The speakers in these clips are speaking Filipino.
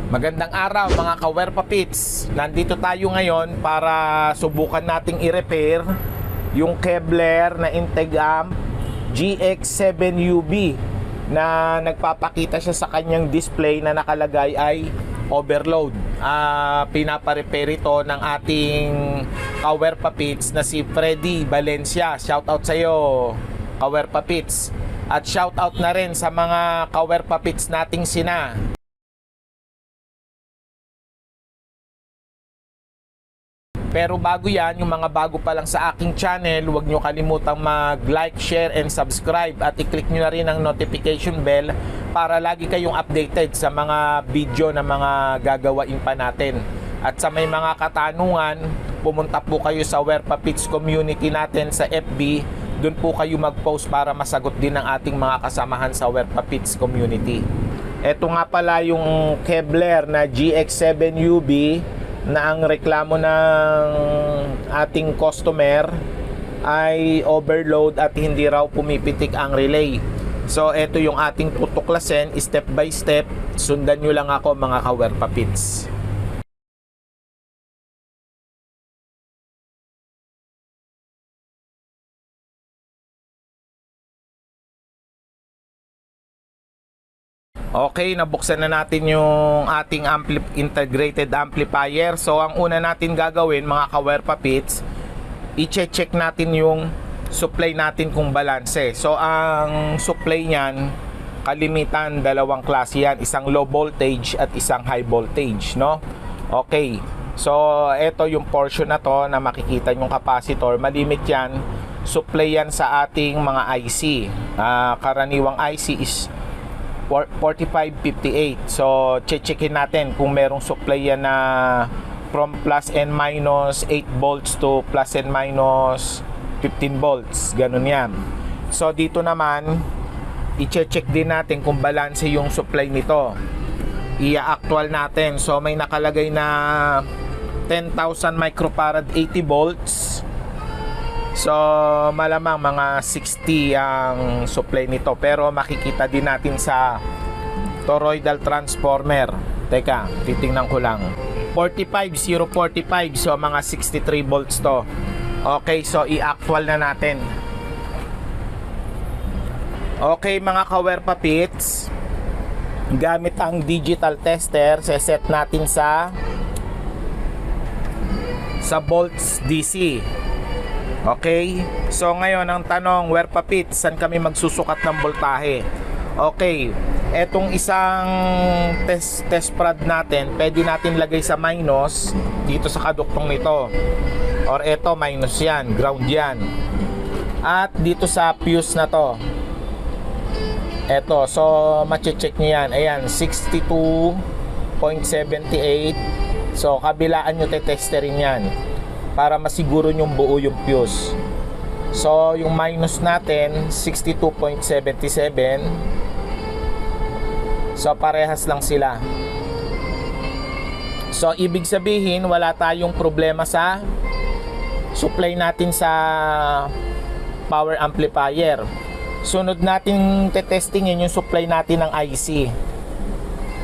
Magandang araw mga ka-Werpa Pits. Nandito tayo ngayon para subukan nating i-repair yung Kevlar na intake amp GX7UB na nagpapakita siya sa kanyang display na nakalagay ay overload. Pinapa-repair ito ng ating ka-Werpa Pits na si Freddy Valencia. Shoutout sa iyo, ka-Werpa Pits. At shoutout na rin sa mga ka-Werpa Pits nating sina Pero bago yan, yung mga bago pa lang sa aking channel, huwag nyo kalimutang mag-like, share, and subscribe. At i-click nyo na rin ang notification bell para lagi kayong updated sa mga video na mga gagawain pa natin. At sa may mga katanungan, pumunta po kayo sa Werpa Pits community natin sa FB. Doon po kayo mag-post para masagot din ng ating mga kasamahan sa Werpa Pits community. Ito nga pala yung Kevlar na GX7UB na ang reklamo ng ating customer ay overload at hindi raw pumipitik ang relay. So ito yung ating tutuklasin step by step. Sundan nyo lang ako mga ka-Werpa Pits. Okay, nabuksan na natin yung ating integrated amplifier. So ang una natin gagawin mga ka-Werpa Pits, i-check natin yung supply natin kung balanse. So ang supply niyan, kalimitan dalawang klase yan, isang low voltage at isang high voltage, no? Okay, so ito yung portion na to na makikita yung capacitor, malimit yan, supply yan sa ating mga IC. Karaniwang IC is 4558. So checkin natin kung merong supply yan na from plus and minus 8 volts to plus and minus 15 volts, ganun yan. So dito naman i-check din natin kung balanse yung supply nito, i-actual natin. So may nakalagay na 10,000 microfarad 80 volts. So malamang mga 60 ang supply nito, pero makikita din natin sa toroidal transformer. Teka, titingnan ko lang. 45045, so mga 63 volts to. Okay, so i-actual na natin. Okay mga ka-Werpa Pits, gamit ang digital tester, set natin sa volts DC. Okay, so ngayon ang tanong, Werpa Pits, saan kami magsusukat ng voltahe? Okay, etong isang test prod natin, pwede natin lagay sa minus dito sa kaduktong nito, or eto minus yan, ground yan, at dito sa fuse na to, eto, so mache-check nyo yan, ayan, 62.78. so kabilaan nyo te-testerin yan para masiguro yung buo yung fuse. So yung minus natin 62.77, so parehas lang sila. So ibig sabihin wala tayong problema sa supply natin sa power amplifier. Sunod natin te-testingin yung supply natin ng IC.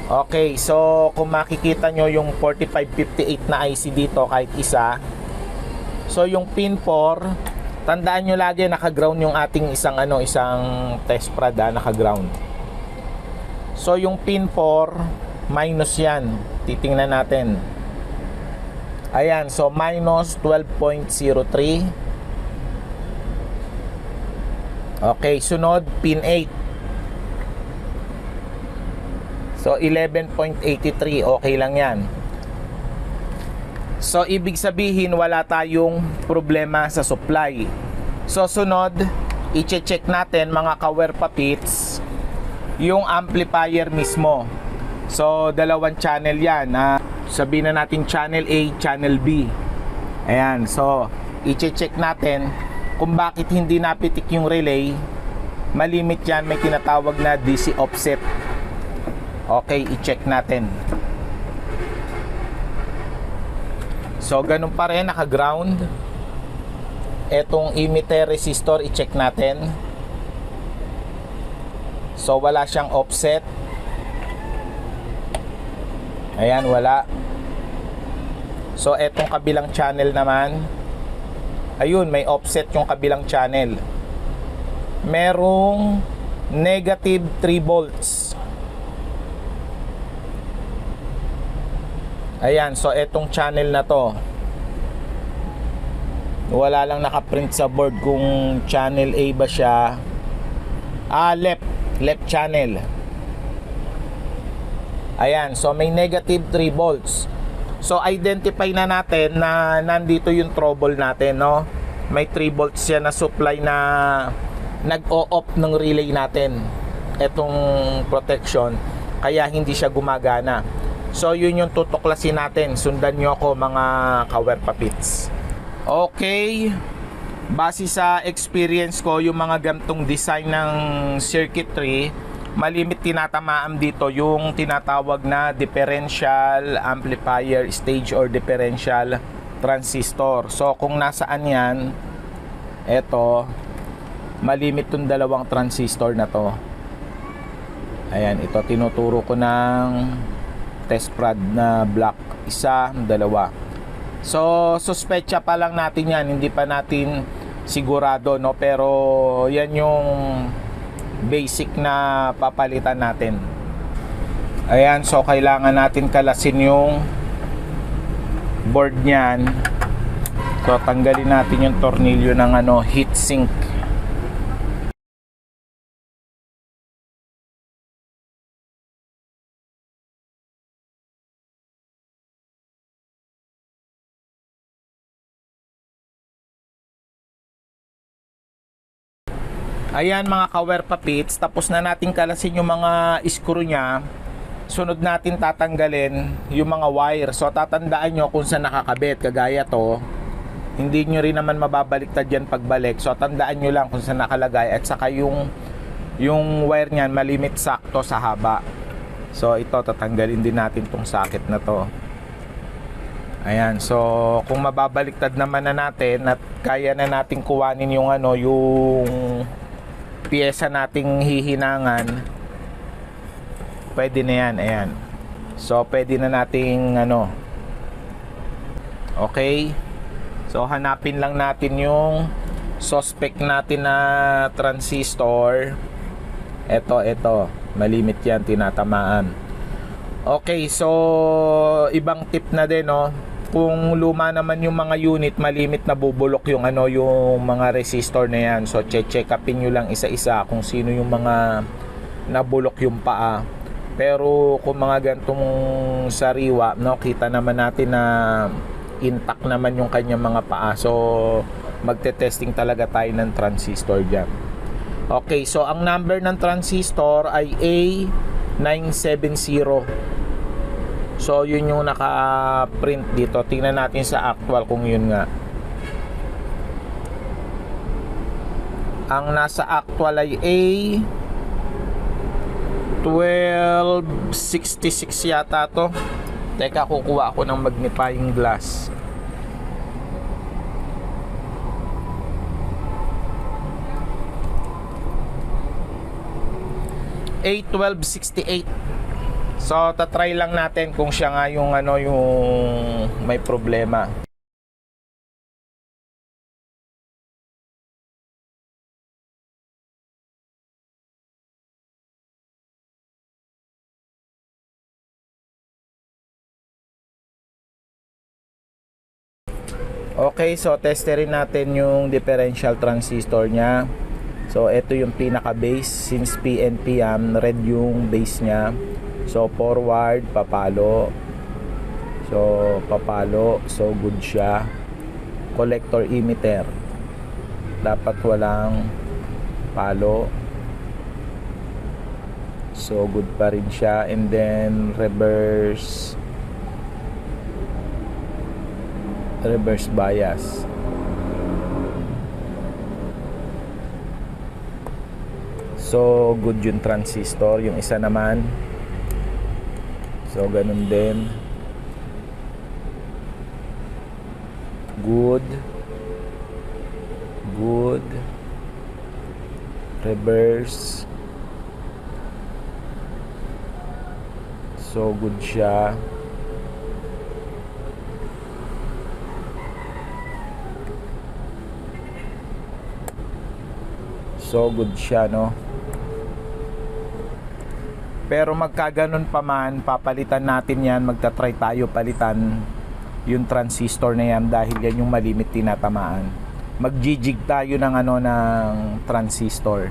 Okay, so kung makikita nyo yung 4558 na IC dito, kahit isa. So yung pin 4, tandaan nyo lagi naka-ground yung ating isang test prod, naka-ground. So yung pin 4 minus yan. Titingnan natin. Ayan, so minus 12.03. Okay, sunod pin 8. So 11.83, okay lang yan. So ibig sabihin wala tayong problema sa supply. So sunod, i-check natin mga ka-Werpa Pits yung amplifier mismo. So dalawang channel yan, sabihin na natin channel A, channel B. Ayan, so i-check natin kung bakit hindi napitik yung relay. Malimit yan, may tinatawag na DC offset. Okay, i-check natin. So ganun pa rin, naka-ground. Etong emitter resistor, i-check natin. So wala siyang offset. Ayan, wala. So etong kabilang channel naman, ayun, may offset yung kabilang channel. Merong negative 3 volts. Ayan, so etong channel na to, wala lang nakaprint sa board kung channel A ba siya. Left channel. Ayan, so may negative 3 volts. So identify na natin na nandito yung trouble natin, no? May 3 volts siya na supply na nag-o-off ng relay natin, etong protection, kaya hindi siya gumagana. So yun yung tutuklasin natin. Sundan nyo ako, mga kawerpapits. Okay, base sa experience ko, yung mga gantong design ng circuitry, malimit tinatamaan dito yung tinatawag na differential amplifier stage or differential transistor. So kung nasaan yan, eto, malimit tong dalawang transistor na to. Ayan, ito tinuturo ko ng test prod na block, isa, dalawa. So suspecha pa lang natin yan, hindi pa natin sigurado, no? Pero yan yung basic na papalitan natin. Ayan, so kailangan natin kalasin yung board niyan. So tanggalin natin yung tornilyo ng heat sink. Ayan mga kawerpapits, tapos na natin kalasin yung mga screw nya. Sunod natin tatanggalin yung mga wire. So tatandaan nyo kung saan nakakabit. Kagaya to, hindi nyo rin naman mababaliktad yan pagbalik. So tandaan nyo lang kung saan nakalagay. At saka yung wire nyan malimit sakto sa haba. So ito, tatanggalin din natin tong socket na to. Ayan, so kung mababaliktad naman na natin at kaya na natin kuwanin yung yung piyesa nating hihinangan, pwede na yan. Ayan, so pwede na nating okay. So hanapin lang natin yung suspect natin na transistor. Ito malimit yan, tinatamaan. Okay, so ibang tip na din, no? Kung luma naman yung mga unit, malimit na bubulok yung yung mga resistor na yan. So check upin nyo lang isa-isa kung sino yung mga nabulok yung paa. Pero kung mga gantong sariwa, no, kita naman natin na intact naman yung kanyang mga paa. So magte-testing talaga tayo ng transistor dyan. Okay, so ang number ng transistor ay A970. So yun yung naka-print dito. Tingnan natin sa actual kung yun nga. Ang nasa actual ay A1266 yata to. Teka, kukuha ako ng magnifying glass. A1268. So tatry lang natin kung siya nga yung yung may problema. Okay, so testerin natin yung differential transistor nya. So ito yung pinaka base, since PNP red yung base nya. So forward, papalo. So papalo, so good siya. Collector emitter, dapat walang palo. So good pa rin siya. And then reverse bias. So good yung transistor. Yung isa naman, so ganun din. Good. Reverse. So good siya. So good siya, no? Pero magkaganon pa man, papalitan natin yan, magta-try tayo palitan yung transistor na yan dahil yan yung malimit tinatamaan. Mag-jig tayo ng ng transistor.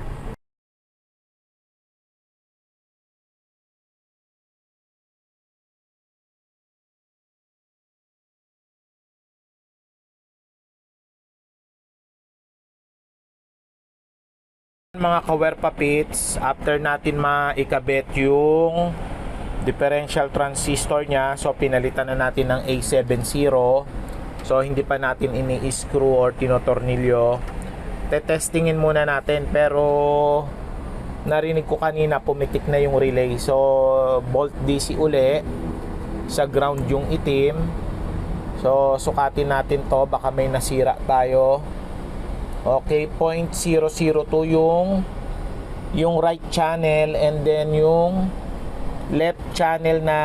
Mga kawerpa pits, after natin maikabit yung differential transistor niya, so pinalitan na natin ng A70. So hindi pa natin ini-screw or tinotornilyo. Tetestingin muna natin, pero narinig ko kanina pumitik na yung relay. So bolt DC uli, sa ground yung itim. So sukatin natin to, baka may nasira tayo. Okay, 0.002 yung right channel, and then yung left channel na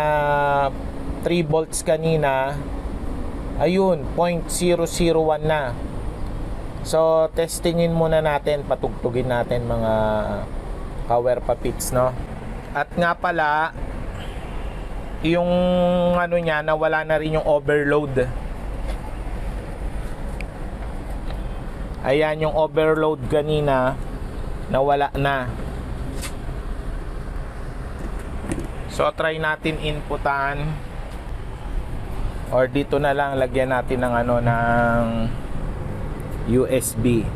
3 volts kanina, ayun, 0.001 na. So testingin muna natin, patugtugin natin mga kawerpa pits, no? At nga pala, yung niya, nawala na rin yung overload. Ayan, yung overload kanina nawala na. So try natin inputan, or dito na lang lagyan natin ng ng USB.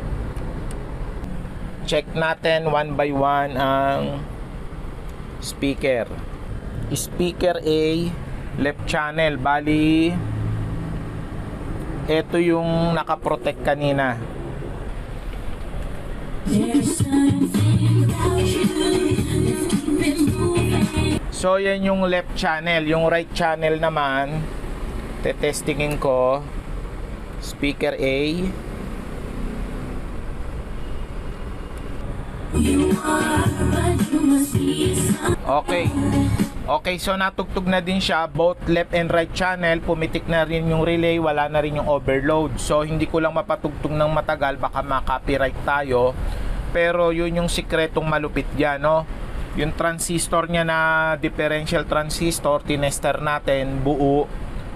Check natin one by one ang speaker. Speaker A, left channel, bali ito yung nakaprotect kanina. So yan yung left channel. Yung right channel naman, tetestingin ko. Speaker A. Okay. Okay, so natugtog na din siya, both left and right channel. Pumitik na rin yung relay, wala na rin yung overload. So hindi ko lang mapatugtog ng matagal, baka ma-copyright tayo. Pero yun yung sikretong malupit dyan, no? Yung transistor niya na differential transistor, tinester natin, buo.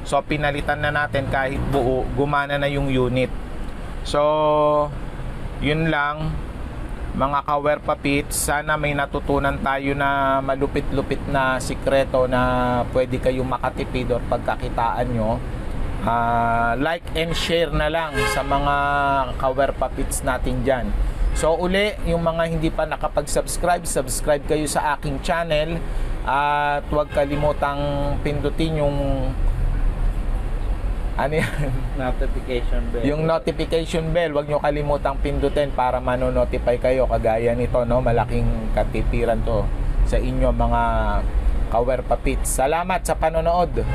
So pinalitan na natin kahit buo, gumana na yung unit. So yun lang mga kawerpa pits, sana may natutunan tayo na malupit-lupit na sikreto na pwede kayong makatipid or pagkakitaan nyo. Like and share na lang sa mga kawerpa pits natin dyan. So uli, yung mga hindi pa nakapag-subscribe, subscribe kayo sa aking channel. At huwag kalimutang pindutin yung notification bell. Yung notification bell, wag nyo kalimutang pindutin para mano-notify kayo kagaya nito, no? Malaking katipiran to sa inyo mga kawerpa pits. Salamat sa panonood.